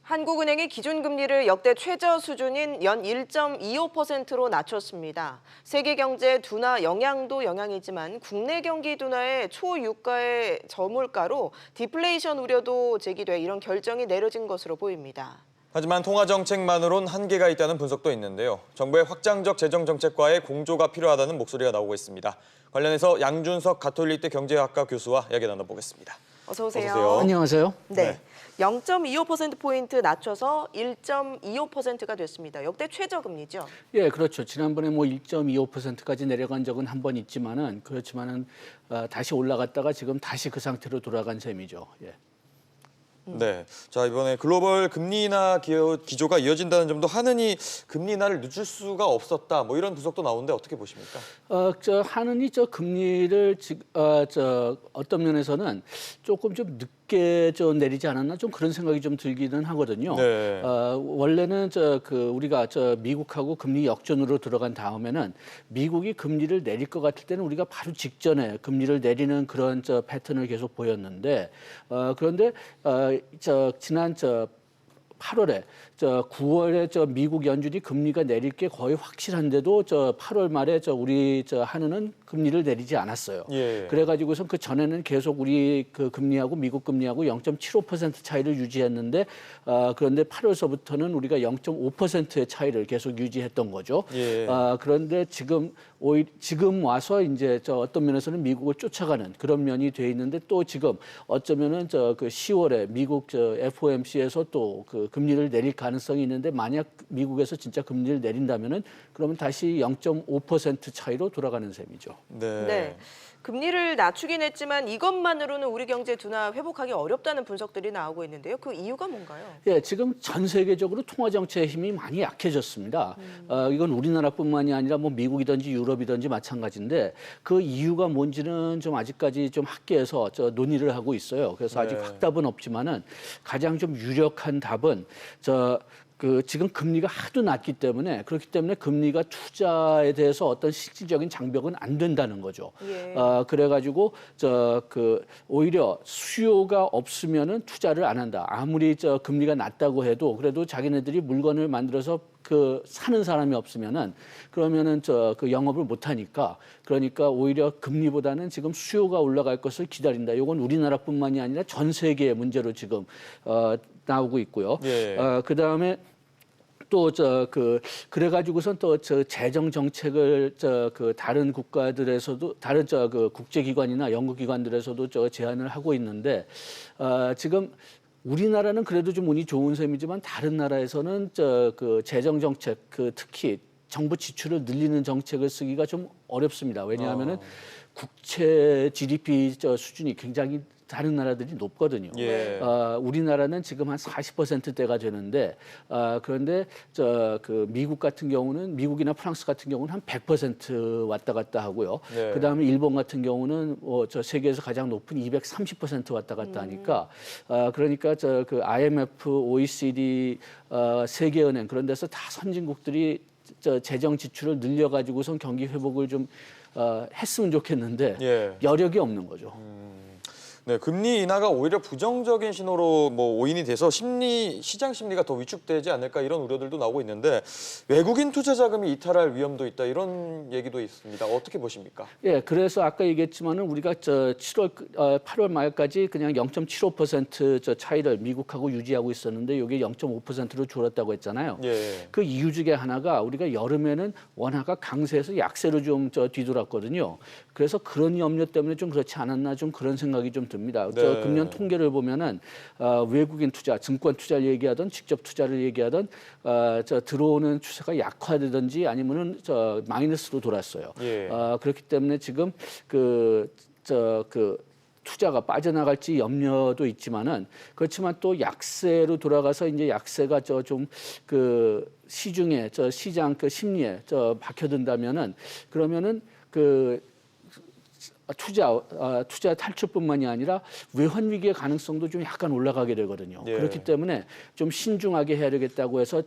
한국은행이 기준금리를 역대 최저 수준인 연 1.25%로 낮췄습니다. 세계 경제 둔화 영향도 영향이지만 국내 경기 둔화에 초유가의 저물가로 디플레이션 우려도 제기돼 이런 결정이 내려진 것으로 보입니다. 하지만 통화 정책만으론 한계가 있다는 분석도 있는데요. 정부의 확장적 재정 정책과의 공조가 필요하다는 목소리가 나오고 있습니다. 관련해서 양준석 가톨릭대 경제학과 교수와 이야기 나눠보겠습니다. 어서 오세요. 어서 오세요. 안녕하세요. 네. 0.25%포인트 낮춰서 1.25%가 됐습니다. 역대 최저금리죠? 예, 그렇죠. 지난번에 뭐 1.25%까지 내려간 적은 한 번 있지만은 그렇지만은 다시 올라갔다가 지금 다시 그 상태로 돌아간 셈이죠. 예. 네, 자 이번에 글로벌 금리 인하 기조가 이어진다는 점도 하느니 금리 인하를 늦출 수가 없었다. 뭐 이런 분석도 나오는데 어떻게 보십니까? 하느니 금리를 어떤 면에서는 조금 좀 늦게 내리지 않았나 좀 그런 생각이 좀 들기는 하거든요. 네. 원래는 우리가 미국하고 금리 역전으로 들어간 다음에는 미국이 금리를 내릴 것 같을 때는 우리가 바로 직전에 금리를 내리는 그런 패턴을 계속 보였는데 그런데 지난 8월에 9월에 미국 연준이 금리가 내릴 게 거의 확실한데도 8월 말에 우리 한은은 금리를 내리지 않았어요. 예. 그래가지고선 그 전에는 계속 우리 그 금리하고 미국 금리하고 0.75% 차이를 유지했는데 그런데 8월서부터는 우리가 0.5%의 차이를 계속 유지했던 거죠. 예. 그런데 지금 와서 이제 어떤 면에서는 미국을 쫓아가는 그런 면이 돼 있는데 또 지금 어쩌면은 그 10월에 미국 FOMC에서 또 그 금리를 내릴 가능성이 있는데 만약 미국에서 진짜 금리를 내린다면은 그러면 다시 0.5% 차이로 돌아가는 셈이죠. 네. 네. 금리를 낮추긴 했지만 이것만으로는 우리 경제 둔화 회복하기 어렵다는 분석들이 나오고 있는데요. 그 이유가 뭔가요? 예, 지금 전 세계적으로 통화 정책의 힘이 많이 약해졌습니다. 이건 우리나라뿐만이 아니라 뭐 미국이든지 유럽이든지 마찬가지인데 그 이유가 뭔지는 좀 아직까지 좀 학계에서 논의를 하고 있어요. 그래서 아직 네. 확답은 없지만은 가장 좀 유력한 답은 지금 금리가 하도 낮기 때문에 그렇기 때문에 금리가 투자에 대해서 어떤 실질적인 장벽은 안 된다는 거죠. 예. 그래가지고 오히려 수요가 없으면은 투자를 안 한다. 아무리 금리가 낮다고 해도 그래도 자기네들이 물건을 만들어서 사는 사람이 없으면은 그러면은 그 영업을 못 하니까 그러니까 오히려 금리보다는 지금 수요가 올라갈 것을 기다린다. 이건 우리나라뿐만이 아니라 전 세계의 문제로 지금 나오고 있고요. 예. 그다음에 또 그래가지고선 또 재정 정책을 다른 국가들에서도 다른 국제기관이나 연구기관들에서도 제안을 하고 있는데 지금 우리나라는 그래도 좀 운이 좋은 셈이지만 다른 나라에서는 그 재정 정책 특히 정부 지출을 늘리는 정책을 쓰기가 좀 어렵습니다. 왜냐하면은 국채 GDP 수준이 굉장히 다른 나라들이 높거든요. 예. 우리나라는 지금 한 40%대가 되는데 그런데 미국 같은 경우는 미국이나 프랑스 같은 경우는 한 100% 왔다 갔다 하고요. 네. 그다음에 일본 같은 경우는 세계에서 가장 높은 230% 왔다 갔다 하니까 그러니까 그 IMF, OECD, 세계은행 그런 데서 다 선진국들이 재정 지출을 늘려가지고선 경기 회복을 좀 했으면 좋겠는데 예. 여력이 없는 거죠. 네, 금리 인하가 오히려 부정적인 신호로 오인이 돼서 시장 심리가 더 위축되지 않을까 이런 우려들도 나오고 있는데 외국인 투자 자금이 이탈할 위험도 있다 이런 얘기도 있습니다. 어떻게 보십니까? 예, 그래서 아까 얘기했지만은 우리가 8월 말까지 그냥 0.75% 차이를 미국하고 유지하고 있었는데 이게 0.5%로 줄었다고 했잖아요. 예. 그 이유 중에 하나가 우리가 여름에는 원화가 강세에서 약세로 좀 뒤돌았거든요. 그래서 그런 염려 때문에 좀 그렇지 않았나 좀 그런 생각이 좀 듭니다. 네. 금년 통계를 보면은 외국인 투자, 증권 투자를 얘기하던 직접 투자를 얘기하던 들어오는 추세가 약화되든지 아니면은 마이너스로 돌았어요. 예. 그렇기 때문에 지금 투자가 빠져나갈지 염려도 있지만은 그렇지만 또 약세로 돌아가서 이제 약세가 시중에 시장 심리에 박혀든다면은 그러면은 투자 탈출뿐만이 아니라 외환 위기의 가능성도 좀 약간 올라가게 되거든요. 예. 그렇기 때문에 좀 신중하게 해야 되겠다고 해서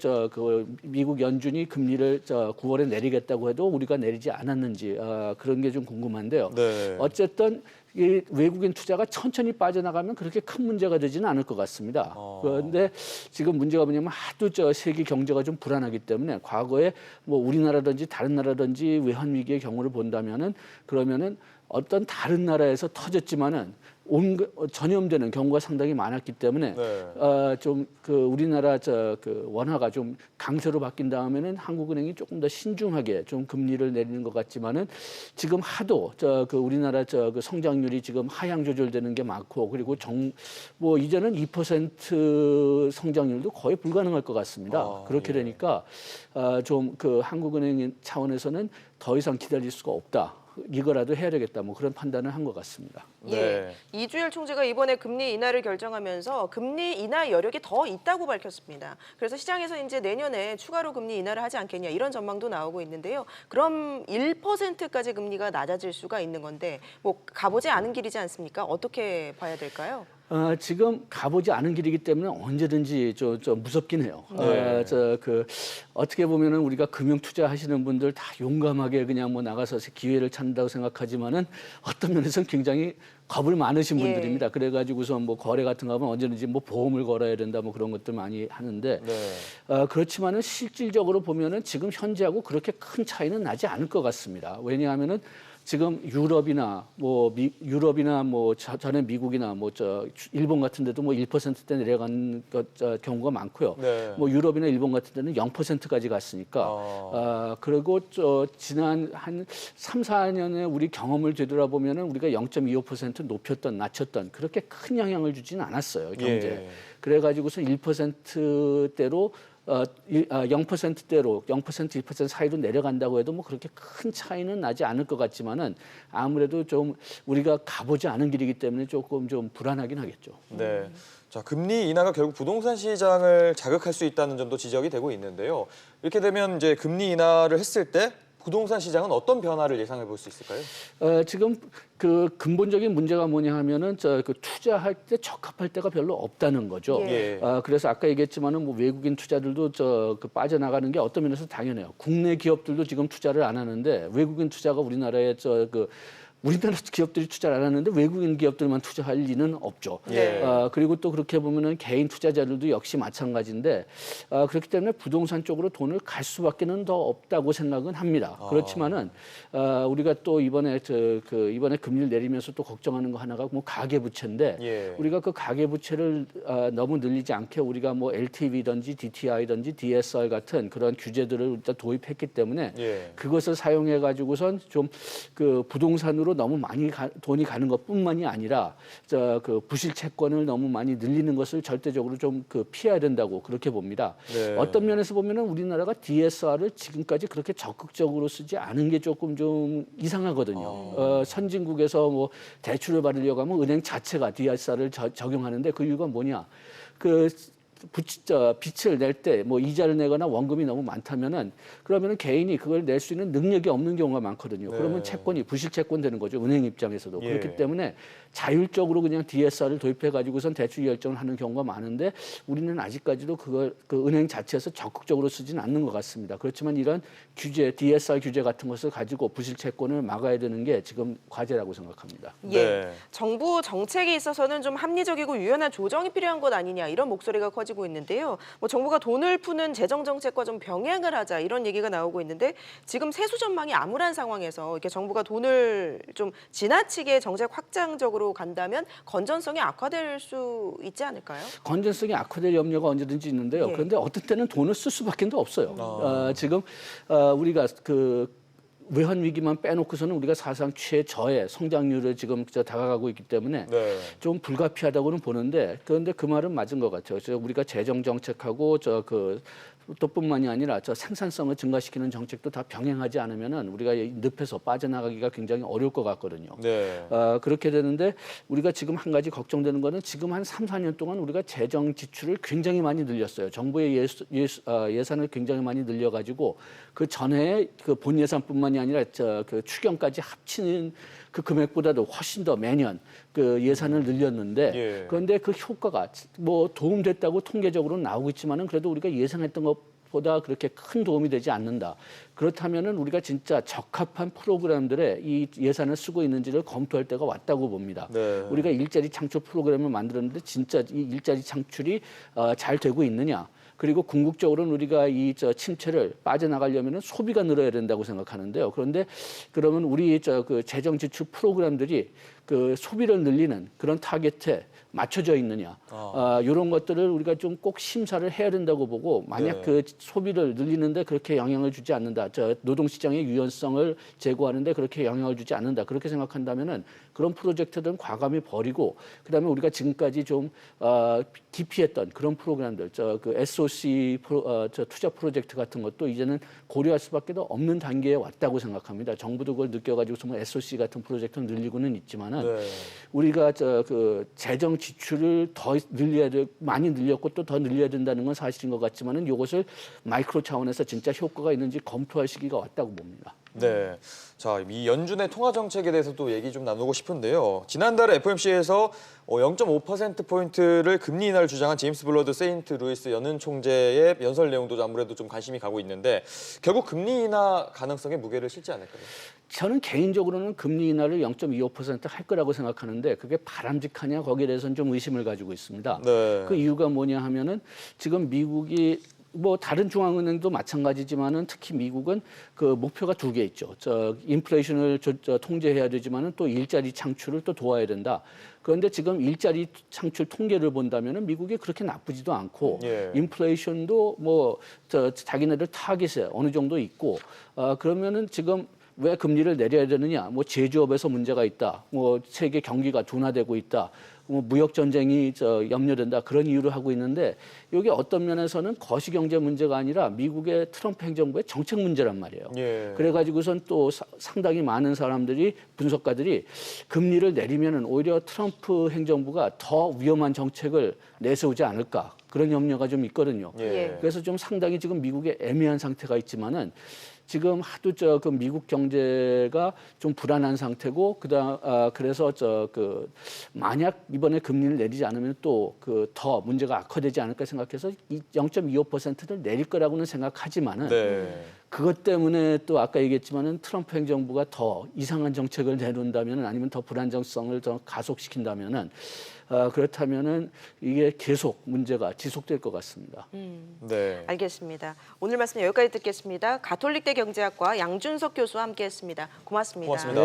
미국 연준이 금리를 9월에 내리겠다고 해도 우리가 내리지 않았는지 그런 게 좀 궁금한데요. 네. 어쨌든 이 외국인 투자가 천천히 빠져나가면 그렇게 큰 문제가 되지는 않을 것 같습니다. 그런데 지금 문제가 뭐냐면 하도 세계 경제가 좀 불안하기 때문에 과거에 뭐 우리나라든지 다른 나라든지 외환 위기의 경우를 본다면은 그러면은 어떤 다른 나라에서 터졌지만은 전염되는 경우가 상당히 많았기 때문에 네. 좀 그 우리나라 그 원화가 좀 강세로 바뀐 다음에는 한국은행이 조금 더 신중하게 좀 금리를 내리는 것 같지만은 지금 하도 그 우리나라 그 성장률이 지금 하향 조절되는 게 많고 그리고 뭐 이제는 2% 성장률도 거의 불가능할 것 같습니다. 그렇게 되니까 좀 그 한국은행 차원에서는 더 이상 기다릴 수가 없다. 이거라도 해야 되겠다. 뭐 그런 판단을 한 것 같습니다. 예, 이주열 총재가 이번에 금리 인하를 결정하면서 금리 인하 여력이 더 있다고 밝혔습니다. 그래서 시장에서 이제 내년에 추가로 금리 인하를 하지 않겠냐 이런 전망도 나오고 있는데요. 그럼 1%까지 금리가 낮아질 수가 있는 건데 뭐 가보지 않은 길이지 않습니까? 어떻게 봐야 될까요? 지금 가보지 않은 길이기 때문에 언제든지 좀 무섭긴 해요. 네. 어떻게 보면은 우리가 금융 투자하시는 분들 다 용감하게 그냥 뭐 나가서 기회를 찾는다고 생각하지만은 어떤 면에서는 굉장히 겁을 많으신 예. 분들입니다. 그래가지고서 뭐 거래 같은 거 하면 언제든지 뭐 보험을 걸어야 된다 뭐 그런 것들 많이 하는데 그렇지만은 실질적으로 보면은 지금 현재하고 그렇게 큰 차이는 나지 않을 것 같습니다. 왜냐하면은 지금 유럽이나 뭐 전에 미국이나 뭐 일본 같은 데도 뭐 1%대 내려간 경우가 많고요. 네. 뭐 유럽이나 일본 같은 데는 0%까지 갔으니까 그리고 지난 한 3, 4년의 우리 경험을 되돌아보면은 우리가 0.25% 낮췄던 그렇게 큰 영향을 주지는 않았어요, 경제에. 예. 그래가지고서 1%대로 0%대로 0%, 1% 사이로 내려간다고 해도 뭐 그렇게 큰 차이는 나지 않을 것 같지만은 아무래도 좀 우리가 가보지 않은 길이기 때문에 조금 좀 불안하긴 하겠죠. 네. 자, 금리 인하가 결국 부동산 시장을 자극할 수 있다는 점도 지적이 되고 있는데요. 이렇게 되면 이제 금리 인하를 했을 때 부동산 시장은 어떤 변화를 예상해 볼 수 있을까요? 지금 그 근본적인 문제가 뭐냐 하면은 그 투자할 때 적합할 때가 별로 없다는 거죠. 예. 그래서 아까 얘기했지만은 뭐 외국인 투자들도 그 빠져나가는 게 어떤 면에서 당연해요. 국내 기업들도 지금 투자를 안 하는데 외국인 투자가 우리나라에 우리나라 기업들이 투자를 안 하는데 외국인 기업들만 투자할 리는 없죠. 예. 그리고 또 그렇게 보면은 개인 투자자들도 역시 마찬가지인데 그렇기 때문에 부동산 쪽으로 돈을 갈 수밖에는 더 없다고 생각은 합니다. 그렇지만은 우리가 또 이번에 이번에 금리를 내리면서 또 걱정하는 거 하나가 뭐 가계 부채인데 예. 우리가 그 가계 부채를 너무 늘리지 않게 우리가 뭐 LTV든지 DTI든지 DSR 같은 그런 규제들을 일단 도입했기 때문에 예. 그것을 사용해 가지고선 좀 그 부동산으로 너무 많이 돈이 가는 것뿐만이 아니라 그 부실 채권을 너무 많이 늘리는 것을 절대적으로 좀 피해야 된다고 그렇게 봅니다. 네. 어떤 면에서 보면은 우리나라가 DSR을 지금까지 그렇게 적극적으로 쓰지 않은 게 조금 좀 이상하거든요. 선진국에서 뭐 대출을 받으려고 하면 은행 자체가 DSR을 적용하는데 그 이유가 뭐냐? 빚을 낼 때 뭐 이자를 내거나 원금이 너무 많다면은 그러면은 개인이 그걸 낼 수 있는 능력이 없는 경우가 많거든요. 네. 그러면 채권이 부실 채권 되는 거죠. 은행 입장에서도. 예. 그렇기 때문에 자율적으로 그냥 DSR을 도입해 가지고선 대출 결정을 하는 경우가 많은데 우리는 아직까지도 그걸 그 은행 자체에서 적극적으로 쓰지는 않는 것 같습니다. 그렇지만 이런 규제, DSR 규제 같은 것을 가지고 부실 채권을 막아야 되는 게 지금 과제라고 생각합니다. 예, 네. 정부 정책에 있어서는 좀 합리적이고 유연한 조정이 필요한 것 아니냐 이런 목소리가 커지고 있는데요. 뭐 정부가 돈을 푸는 재정 정책과 좀 병행을 하자 이런 얘기가 나오고 있는데 지금 세수 전망이 암울한 상황에서 이렇게 정부가 돈을 좀 지나치게 정책 확장적으로 간다면 건전성이 악화될 수 있지 않을까요? 건전성이 악화될 염려가 언제든지 있는데요. 예. 그런데 어떤 때는 돈을 쓸 수밖에 없어요. 지금 우리가 외환 위기만 빼놓고서는 우리가 사상 최저의 성장률을 지금 다가가고 있기 때문에 네. 좀 불가피하다고는 보는데 그런데 그 말은 맞은 것 같아요. 우리가 재정 정책하고 또뿐만이 아니라 생산성을 증가시키는 정책도 다 병행하지 않으면은 우리가 이 늪에서 빠져나가기가 굉장히 어려울 것 같거든요. 네. 그렇게 되는데 우리가 지금 한 가지 걱정되는 거는 지금 한 3, 4년 동안 우리가 재정 지출을 굉장히 많이 늘렸어요. 정부의 예산을 굉장히 많이 늘려가지고 그 전에 그 본 예산뿐만이 아니라 그 추경까지 합치는 그 금액보다도 훨씬 더 매년 그 예산을 늘렸는데 예. 그런데 그 효과가 뭐 도움됐다고 통계적으로는 나오고 있지만은 그래도 우리가 예상했던 것 보다 그렇게 큰 도움이 되지 않는다. 그렇다면은 우리가 진짜 적합한 프로그램들에 이 예산을 쓰고 있는지를 검토할 때가 왔다고 봅니다. 네. 우리가 일자리 창출 프로그램을 만들었는데 진짜 이 일자리 창출이 잘 되고 있느냐? 그리고 궁극적으로는 우리가 이 침체를 빠져나가려면 소비가 늘어야 된다고 생각하는데요. 그런데 그러면 우리 그 재정 지출 프로그램들이 그 소비를 늘리는 그런 타겟에 맞춰져 있느냐 이런 것들을 우리가 좀 꼭 심사를 해야 된다고 보고 만약 네. 그 소비를 늘리는데 그렇게 영향을 주지 않는다, 노동시장의 유연성을 제고하는데 그렇게 영향을 주지 않는다 그렇게 생각한다면은 그런 프로젝트들은 과감히 버리고 그다음에 우리가 지금까지 좀 기피했던 그런 프로그램들, 그 SOC 투자 프로젝트 같은 것도 이제는 고려할 수밖에 없는 단계에 왔다고 생각합니다. 정부도 그걸 느껴가지고 뭐 SOC 같은 프로젝트는 늘리고는 있지만은 네. 우리가 그 재정 지출을 더 늘려야 돼, 많이 늘렸고 또 더 늘려야 된다는 건 사실인 것 같지만은 이것을 마이크로 차원에서 진짜 효과가 있는지 검토할 시기가 왔다고 봅니다. 네. 자, 이 연준의 통화 정책에 대해서 또 얘기 좀 나누고 싶은데요. 지난달에 FOMC에서 0.5%포인트를 금리 인하를 주장한 제임스 블러드 세인트 루이스 연은 총재의 연설 내용도 아무래도 좀 관심이 가고 있는데 결국 금리 인하 가능성에 무게를 실지 않을까요? 저는 개인적으로는 금리 인하를 0.25%할 거라고 생각하는데 그게 바람직하냐 거기에 대해서는 좀 의심을 가지고 있습니다. 네. 그 이유가 뭐냐 하면은 지금 미국이 뭐 다른 중앙은행도 마찬가지지만은 특히 미국은 그 목표가 두 개 있죠. 인플레이션을 통제해야 되지만은 또 일자리 창출을 또 도와야 된다. 그런데 지금 일자리 창출 통계를 본다면은 미국이 그렇게 나쁘지도 않고 예. 인플레이션도 뭐 자기네들 타깃에 어느 정도 있고 그러면은 지금 왜 금리를 내려야 되느냐? 뭐 제조업에서 문제가 있다. 뭐 세계 경기가 둔화되고 있다. 뭐 무역 전쟁이 염려된다. 그런 이유로 하고 있는데 여기 어떤 면에서는 거시 경제 문제가 아니라 미국의 트럼프 행정부의 정책 문제란 말이에요. 예. 그래가지고선 또 상당히 많은 사람들이 분석가들이 금리를 내리면은 오히려 트럼프 행정부가 더 위험한 정책을 내세우지 않을까. 그런 염려가 좀 있거든요. 예. 그래서 좀 상당히 지금 미국의 애매한 상태가 있지만은 지금 하도 그 미국 경제가 좀 불안한 상태고 그래서 그 만약 이번에 금리를 내리지 않으면 또 그 더 문제가 악화되지 않을까 생각해서 0.25%를 내릴 거라고는 생각하지만은 네. 그것 때문에 또 아까 얘기했지만은 트럼프 행정부가 더 이상한 정책을 내놓는다면은 아니면 더 불안정성을 더 가속시킨다면은 그렇다면은 이게 계속 문제가 지속될 것 같습니다. 네. 알겠습니다. 오늘 말씀 여기까지 듣겠습니다. 가톨릭대 경제학과 양준석 교수와 함께했습니다. 고맙습니다. 고맙습니다.